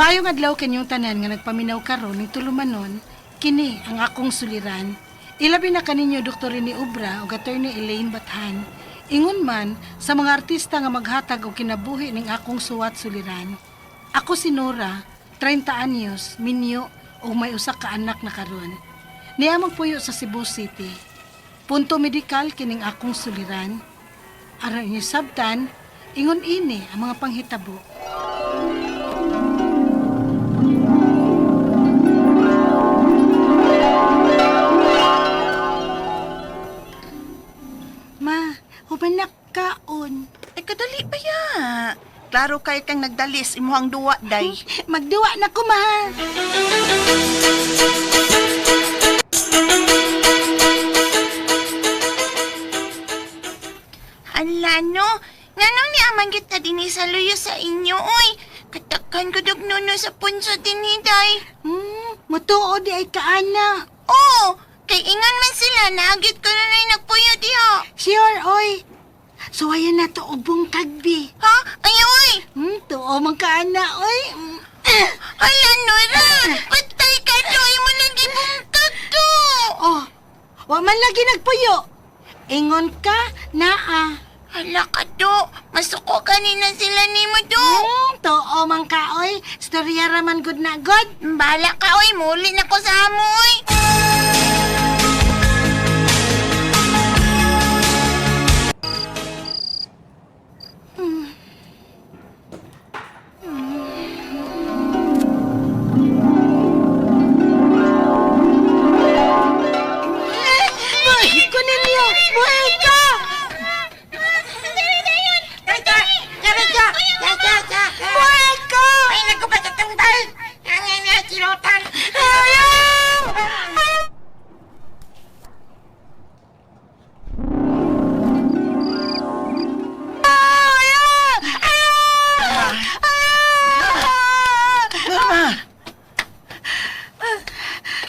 Maayong adlaw kanyong tanan nga nagpaminaw karon ning tulumanon, kini ang akong suliran. Ilabi na kaninyo Dr. ni Ubra ug Attorney Elaine Bathan. Ingon man sa mga artista nga maghatag og kinabuhi ning akong suwat suliran. Ako si Nora, 30 anyos, minyo ug may usa ka anak na karon. Niya magpuyo sa Cebu City. Punto medikal kining akong suliran. Aron inyo sabtan, ingon ini ang mga panghitabo. Humanak kaon. Ay, kadali ba ya? Klaro kayo kang nagdalis, imuhang duwa, day. Magduwa na ko, ma. Hala, no? Nganong ni amang kita din sa luyo sa inyo, oy? Katakan ko dugnuno sa punso din ni day. Matuod di ay kaana. Oo, kay ingan man sila, naagit ko na na nagpuyo diha. Sure, oy. So, ayan na to, ubong tagbi. Ha? Ay, oy! Tuo man kaana, oy. Hala, Nora! Patay ka, doy mo lagi bungtag to! Oh, wa man lagi nagpuyo. Ingon ka, naa. Hala ka, do. Masuko kanina sila ni mo, do. Tuo man ka, oy. Storya raman good na good. Bala ka, oy. Muli na ko sa amoy.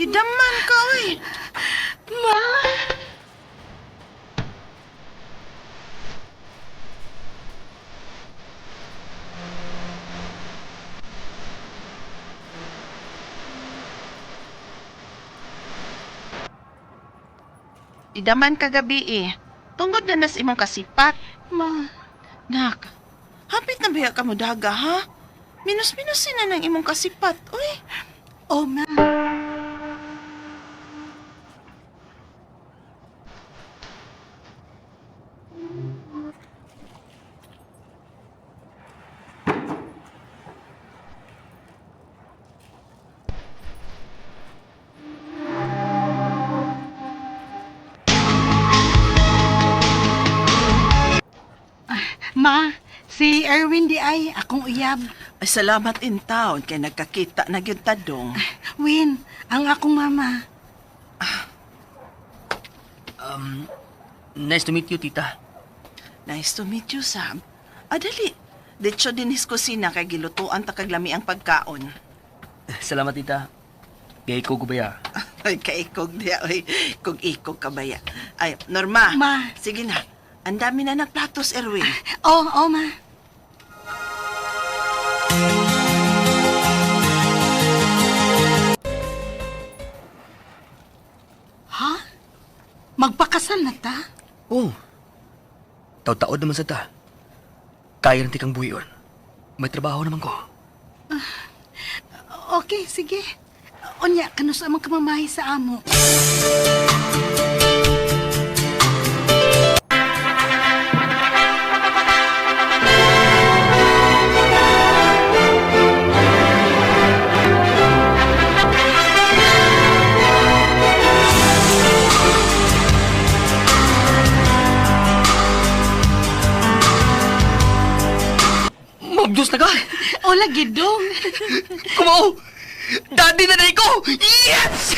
Kidaman ka, oy. Ma. Kidaman ka gabi eh. Tungod na nas imong kasipat. Ma. Nak, hapit na biya ka mo daga, ha? Minus-minusin na ng imong kasipat, oy. Oh, ma. Ma, si Erwin di ay akong uyab. Ay, salamat in town kay nagkakita na gyud ta dong. Win, ang akong mama. Nice to meet you, tita. Nice to meet you, Sam. Adali. Dito din his kusina kay gilutuan ta kaglami ang pagkaon. Salamat, tita. Kay ko gubaya. Ay, kaikog diya, oy. Kung ikog kabaya. Ay, Norma. Ma. Sige na. Ang dami na nagplatos, Erwin. Oh, ma. Ha? Magpakasal na ta? Oh. Taod-taod naman sa ta. Kaya rin tikang buhiyon. May trabaho naman ko. Okay, sige. Onya, kanus amang kamamahay sa amo. Mabdus na ka! O, lagi dong. Kumao! Daddy na ko! Yes!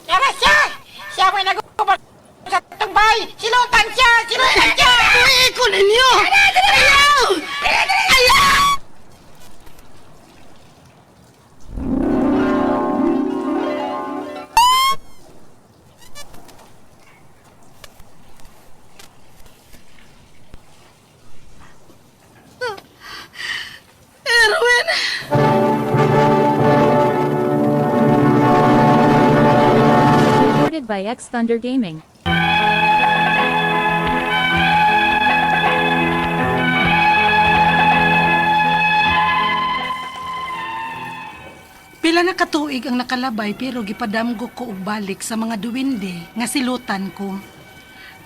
Tara siya! Siya mo'y nagubag sa tumbay! Silutan siya! Silutan siya! Uy, ko ninyo! Ayaw! Ayaw! by X Thunder Gaming. Pila na katuig ang nakalabay pero gipadamgo ko og balik sa mga duwinde nga silutan ko.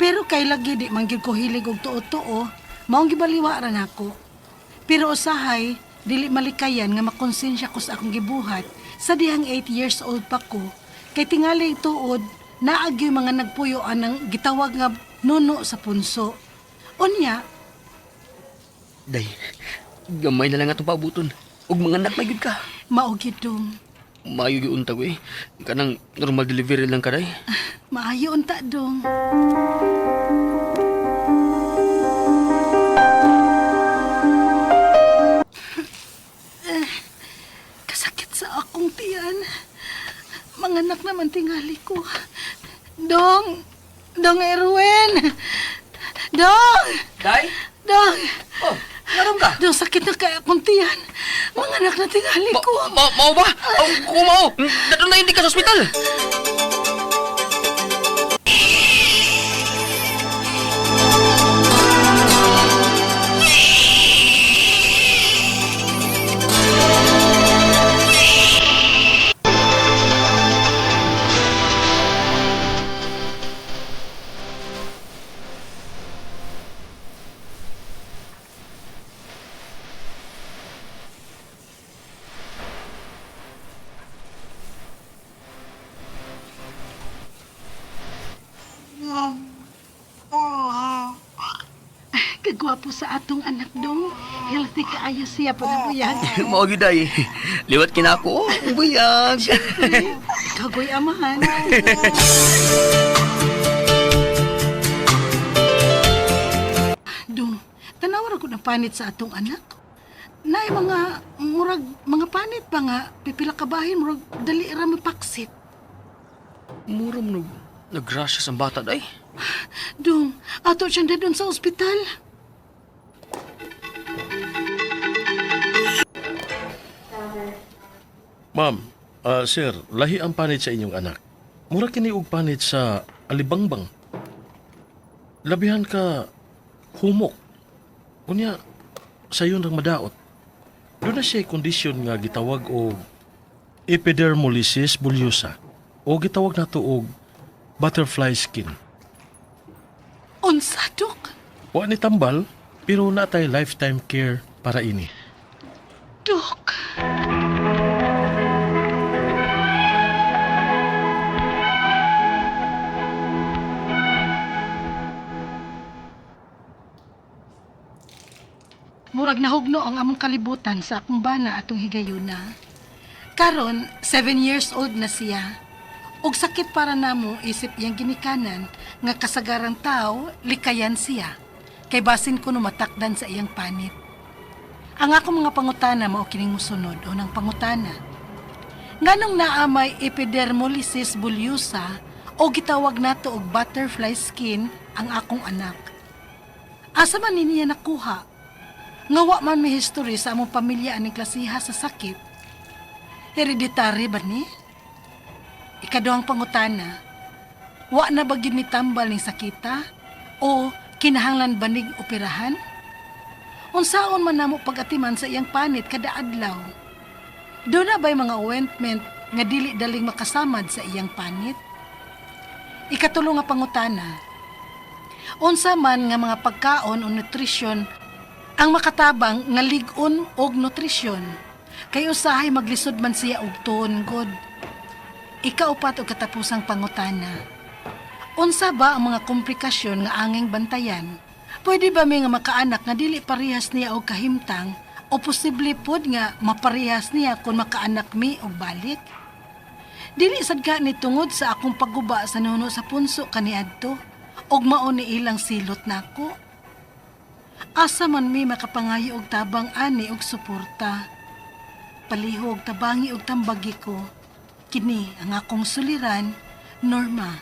Pero kay lagi di man gyud ko hilig og tuo-tuo, maong gibaliwaran ako. Pero usahay, dili malikayan nga makonsensya ko sa akong gibuhat sa dihang 8 years old pa ko. Kay tingali tuod, naagyo mga nagpuyoan ng gitawag nga nuno sa punso. Unya, Day, gamay na lang atong paabuton. Ug mga anak na gyud ka. maugid dong. Maayo gyud untag eh. Kanang normal delivery lang ka day. Maayo unta dong. Kasakit sa akong tiyan. Manganak naman tingali ko. Dong! Dong Erwin! Dong! Day? Dong! Oh, naram ka? Dong, sakit na kaya akong tiyan. Manganak na tingali ko. Mao ba? Kung mao, dadon na hindi ka sa ospital. Kagwapo sa atong anak dong. Healthy kaayo siya panabuyag. Mao gyud day. Liwat kina ako. Buyag. Kagoy amahan. Dong, tanawar ko ng panit sa atong anak. Naay mga murag mga panit pa nga pipila ka bahin murag dali ra mapaksit. Muram nagrasya sa bata day. Dong, ato siya na doon sa ospital. Ma'am, sir, lahi ang panit sa inyong anak. Mura kini og panit sa alibangbang. Labihan ka humok. Unya, sayon rang madaot. Doon na siya kondisyon nga gitawag og epidermolysis bullosa o gitawag nato og butterfly skin. Unsa, Dok? Wa ni tambal, pero natay lifetime care para ini. Dok. Murag nahugno ang among kalibutan sa akong bana atong higayuna. Karon, 7 years old na siya. Og sakit para namo isip iyang ginikanan nga kasagarang tao, likayan siya. Kay basin ko no matakdan sa iyang panit. Ang akong mga pangutana mao kining mosunod unang pangutana. Nganong naamay epidermolysis bullosa o gitawag nato og butterfly skin ang akong anak? Asa man niya nakuha? Nga wa man may history sa among pamilya aning klasiha sa sakit. Hereditary ba ni? Ikaduhang pangutana, wa na ba gyud mitambal ning sakita o kinahanglan banig operahan? Unsaon man namo pag-atiman sa iyang panit kada adlaw? Do na ba'y mga ointment nga dili daling makasamad sa iyang panit? Ikatulo nga pangutana, unsa man nga mga pagkaon o nutrisyon ang makatabang nga lig-on og nutrisyon, kay usahay maglisod man siya og tuon god. Ikaupat og katapusang pangutana. Unsa ba ang mga komplikasyon nga anging bantayan? Pwede ba may nga makaanak nga dili parehas niya og kahimtang o posible pod nga maparehas niya kung makaanak mi og balik? Dili sad ka ni tungod sa akong pagguba sa nuno sa punso kaniadto og mao ni ilang silot nako. Asa man mi makapangayo og tabang ani og suporta. Palihog tabangi og tambagi ko. Kini ang akong suliran, Norma.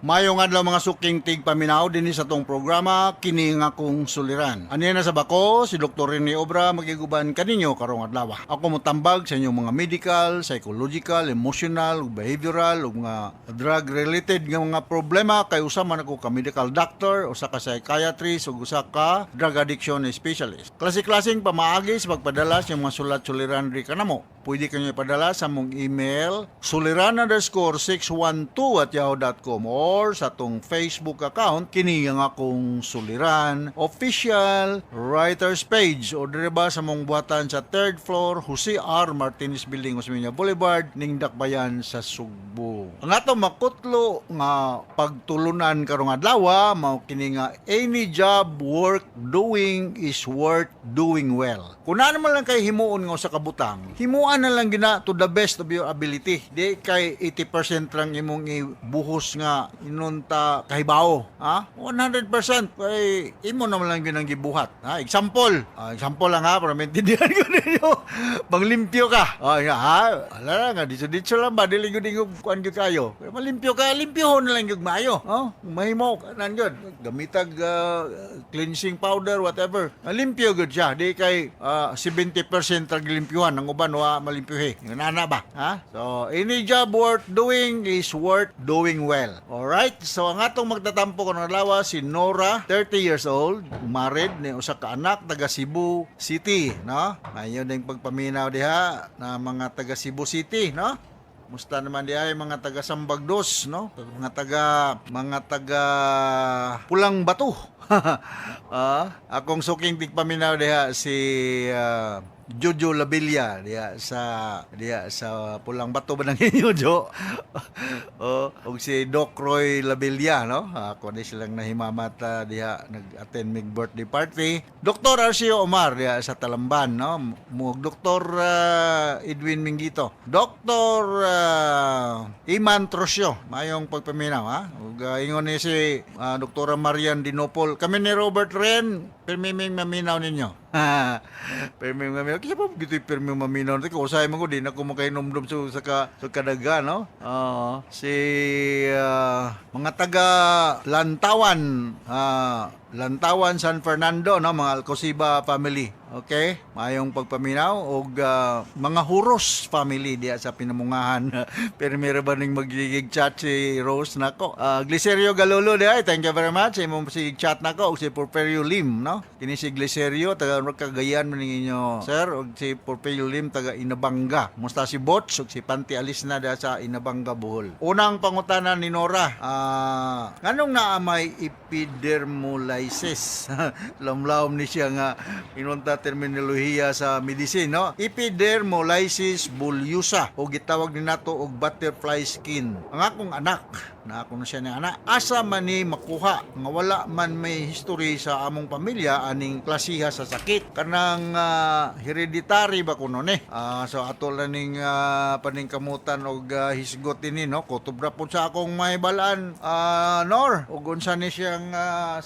Mayong adlaw mga suking tigpaminaw din sa tong programa kini nga kong suliran. Ani na sa bako si Dr. Rene Obra magiguban kaninyo karong adlaw. Ako motambag sa inyong mga medical, psychological, emotional, behavioral ug mga drug related nga mga problema kay usa man ako ka medical doctor, usa ka psychiatrist ug usa ka drug addiction specialist. Klase-klaseng pamaagi sa pagpadala sa mga sulat-suliran diri kanamo. Pwede kanyo ipadala sa mong email suliran_612@yahoo.com or sa tong Facebook account kini nga akong suliran official writers page o dire ba sa mong buhatan sa 3rd floor Jose R. Martinez Building, Osmeña Boulevard, ning Dakbayan sa Sugbo. Ang atong makutlo nga pagtulunan karong adlaw mao kini nga any job worth doing is worth doing well. Kung ano man lang kay himuon nga usa ka butang, himuan na lang gina to the best of your ability. Di kay 80% lang imong ibuhos nga inunta kahibaw. Ha? 100% kay imo naman lang ginang gibuhat. Ha? Example lang ha para maintindihan ko ninyo. Manglimpyo ka. Ha? Ala nga dito lang ba dili gyud ingog kuan gyud kayo. Malimpyo ka, limpyohon na lang gyud maayo. Mahimo kanan gyud. Gamitag cleansing powder whatever. Limpyo gyud siya. Di kay 70% ra gilimpyuhan ang uban wa malimpyuhi. Yun ana ba? Ha? So, any job worth doing is worth doing well. Alright? So, ang atong magtatampo ko ng lawa, si Nora, 30 years old, married, ni usa ka anak, taga Cebu City, no? Ayun din pagpaminaw diha na mga taga Cebu City, no? Musta naman diha ay mga taga Sambagdos, no? Mga taga Pulang Batu. Akong suking tigpaminaw diha si Jojo Labilla diha sa Pulang Bato ba nang inyo Jo? Og si Doc Roy Labilla, no? Ako ni silang nahimamat diha nag-attend mig birthday party. Dr. Arcio Omar diha sa Talamban, no? Mug Dr. Edwin Mingito. Dr. Iman Trosio, mayong pagpaminaw ha. Ug ingon ni si Dr. Marian Dinopol. Kami ni Robert Ren, permiming maminaw ninyo. Perming maminaw. Kaya pa gito yung perming maminaw. Kung usay mo ko, di na ko makainomdom sa kadaga, no? Si mga taga Lantawan, San Fernando, no? Mga Alcosiba family. Okay? Mayong pagpaminaw. O mga Huros family diya sa Pinamungahan. Pero meron ba ning magigig chat si Rose nako? Glicerio Galolo diya. Thank you very much. Imong si chat nako. O si Porfirio Lim, no? Kini si Glicerio, taga Cagayan man ninyo, sir. O si Porfirio Lim, taga Inabanga. Musta si Bots, o si Panti Alisna diya sa Inabanga, Bohol. Unang pangutanan ni Nora. Nganong naa may epidermolysis? Lamlaom ni siya nga inunta terminolohiya sa medicine, no? Epidermolysis bullosa o gitawag ni nato og butterfly skin. Ang akong anak na ako na siya ni anak, asa man ni makuha nga wala man may history sa among pamilya aning klasiha sa sakit kanang hereditary ba kuno ni. So ato lang ning paningkamutan og hisgot ini, no? Kutob ra pud sa akong mahibalaan Nor ug unsa ni siyang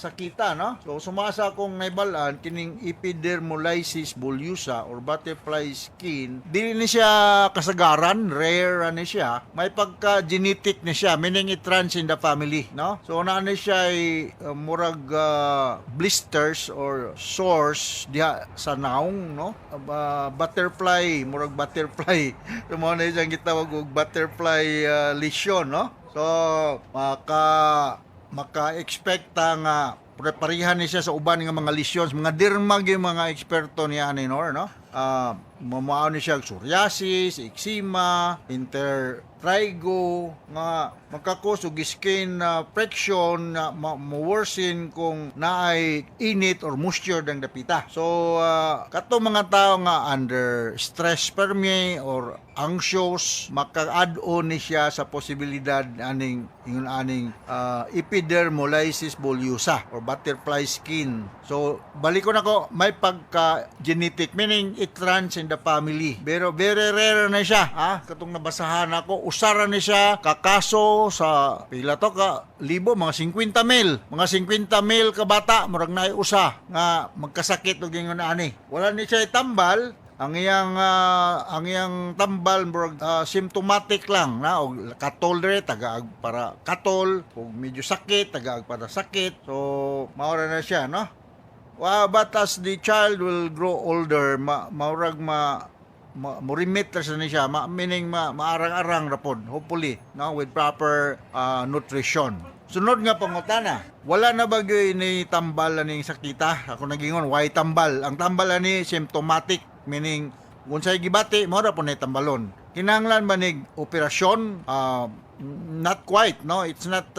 sakita, no? So sumasa akong nahibalaan kining epidermolysis bullosa or butterfly skin, dili ni siya kasagaran, rare ni siya, may pagka genetic ni siya, meaning it runs in the family, no? So na ni siya ay murag blisters or sores diha sa naong, no? Butterfly, murag butterfly. So mo na siyang gitawag og butterfly lesion, no? So maka-expecta nga preparihan ni siya sa uban nga mga lesions, mga dermag yung mga eksperto niya ni Nor, no? Mamao ni siya psoriasis, eczema, intertrigo, nga magkakos og skin friction na ma-worsen kung naay init or moisture dang dapita. So kato mga tao nga under stress permi or anxious, maka-add-on ni siya sa posibilidad aning epidermolysis bullosa or butterfly skin. So balik ko nako, may pagka-genetic, meaning it runs in the family. Pero very rare na siya, katong nabasahan ako, usara ni siya kakaso sa pila to ka libo, mga 50,000 ka bata murag naay usa nga magkasakit og ingon ani. Wala ni siya itambal ang iyang tambal murag symptomatic lang na og katol dire tagaag para katol ug medyo sakit tagaag para sakit. So maura na siya, no? But as the child will grow older, maurag mo-remit na siya, meaning maarang-arang rapod, hopefully, no, with proper nutrition. Sunod nga pangutana, wala na ba gyud ni tambal aning sakita? Ako nagingon, why tambal? Ang tambal ani symptomatic, meaning kung sa'y gibati, mo ra po na tambalon. Kinahanglan ba nig operasyon? Not quite, no? It's not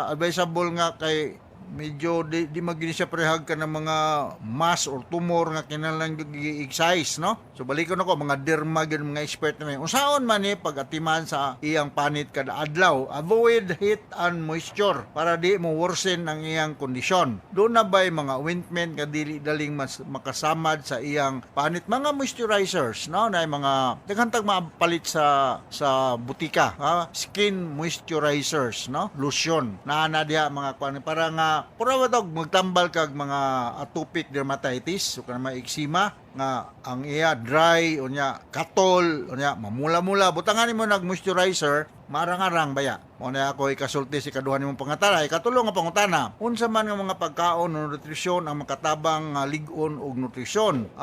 advisable nga kay medyo di magini siya prehag ka ng mga mass or tumor nga kinahanglan gi-excise, no? So balikon ako mga derma gyud mga expert na may unsaon man ni pag-atiman sa iyang panit kada adlaw, avoid heat and moisture para di mo worsen ang iyang kondisyon. Doon na ba'y mga ointment nga dili daling makasamad sa iyang panit, mga moisturizers, no? Na mga daghantag mapalit sa butika, ha? Skin moisturizers, no? Lotion na diha mga kuan para nga pura ba magtambal kag mga atopic dermatitis o kanang eczema nga ang iya dry unya katol unya mamula-mula butangan mo nag moisturizer marang-arang baya mo na ako ikasulti si kaduhan nimong pangatara ikatulong nga pangutana unsa man nga mga pagkaon o nutrisyon ang makatabang lig-on og nutrisyon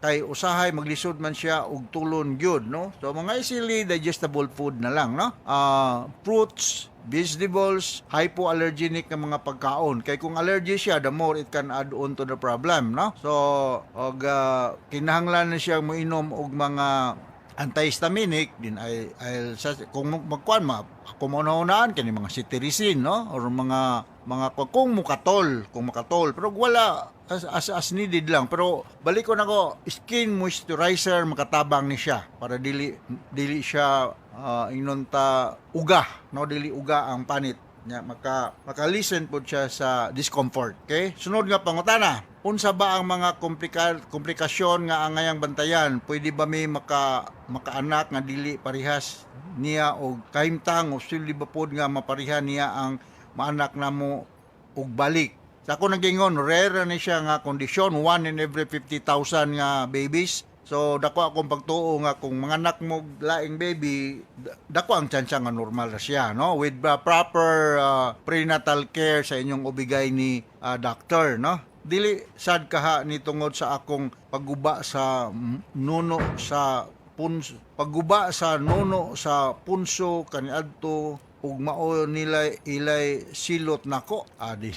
kay usahay maglisod man siya og tulon gyud, no? So mga easily digestible food na lang, no? Fruits, vegetables, hypoallergenic na mga pagkaon. Kay kung allergy siya, the more it can add on to the problem, no? So, kinahanglan na siya moinom og mga antihistaminic din ay kung magkuan kung maunaan kani mga cetirizine, no? Or mga kung makatol pero wala as needed lang. Pero balik ko nako skin moisturizer makatabang ni siya para dili siya inunta uga, no? Dili uga ang panit nya maka-listen po siya sa discomfort. Okay? Sunod nga pangutana, unsa ba ang mga komplikasyon nga angayang bantayan? Pwede ba may makaanak nga dili parihas niya og kahimtang o sili ba pod nga maparihan niya ang maanak namo og balik? Sa ako nagingon, rare ni siya nga kondisyon, 1 in every 50,000 nga babies. So dako akong pagtuo nga kung mga anak mo laing baby, dako ang tsansa nga normal na siya, no? With proper prenatal care sa inyong ubigay ni doctor, no? Dili sad kaha ni tungod sa akong pagguba sa nuno sa punso, pagguba sa nuno sa punso kaniadto ug mao nila ilay silot nako adi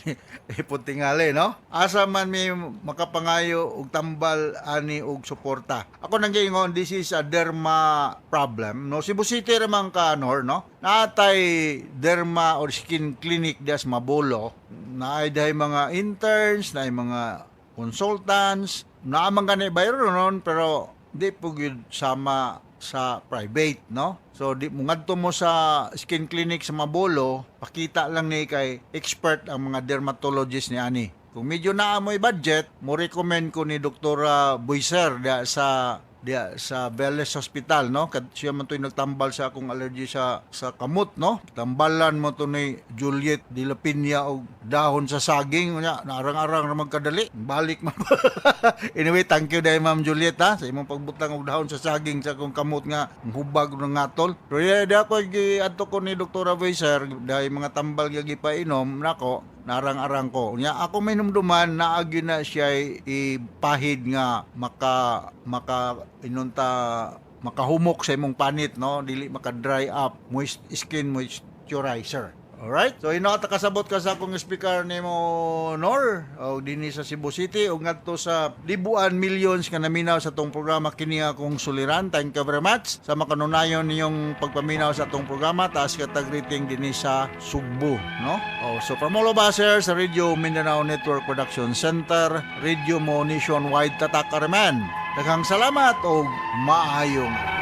iputingali, no? Asa man may makapangayo og tambal ani og suporta. Ako nang giingon, this is a derma problem, no? Cebu City ramang kanor, no? Natay derma or skin clinic das Mabolo, naay dahay mga interns, naay mga consultants, naamang ganay bayro noon pero di po gyud sama sa private, no? So di mo ngadto mo sa skin clinic sa Mabolo, pakita lang ni kay expert ang mga dermatologist ni ani. Kung medyo naamoy budget, mo recommend ko ni Dr. Boyser sa Belles Hospital, no? Siya man to'y nagtambal sa akong allergy sa kamot, no? Tambalan mo to ni Juliet de la Piña og dahon sa saging, nya narang-arang ra magkadali. Balik man. Anyway, thank you dai Ma'am Juliet, ha, sa imong pagbutang og dahon sa saging sa akong kamot nga hubag ng ngatol. Pero di ako adto ko ni Dr. Boyser dahil mga tambal nga gipainom nako narang-arang ko. Nya ako may numduman na agi na siya ipahid nga makahumok sa imong panit, no? Dili maka-dry up, skin moisturizer. Alright? So ino kasabot ka sa akong speaker nimo Nor o dinhi sa Cebu City o ngadto sa libuan millions nga naminaw sa tong programa kini akong suliran. Thank you very much sa makanunayon niyong pagpaminaw sa tong programa. Taas katag rating dinhi sa Sugbo, no? So from all of us here sa Radio Mindanao Network Production Center, Radio Mo Nationwide Tatak Arman. Daghang salamat o maayong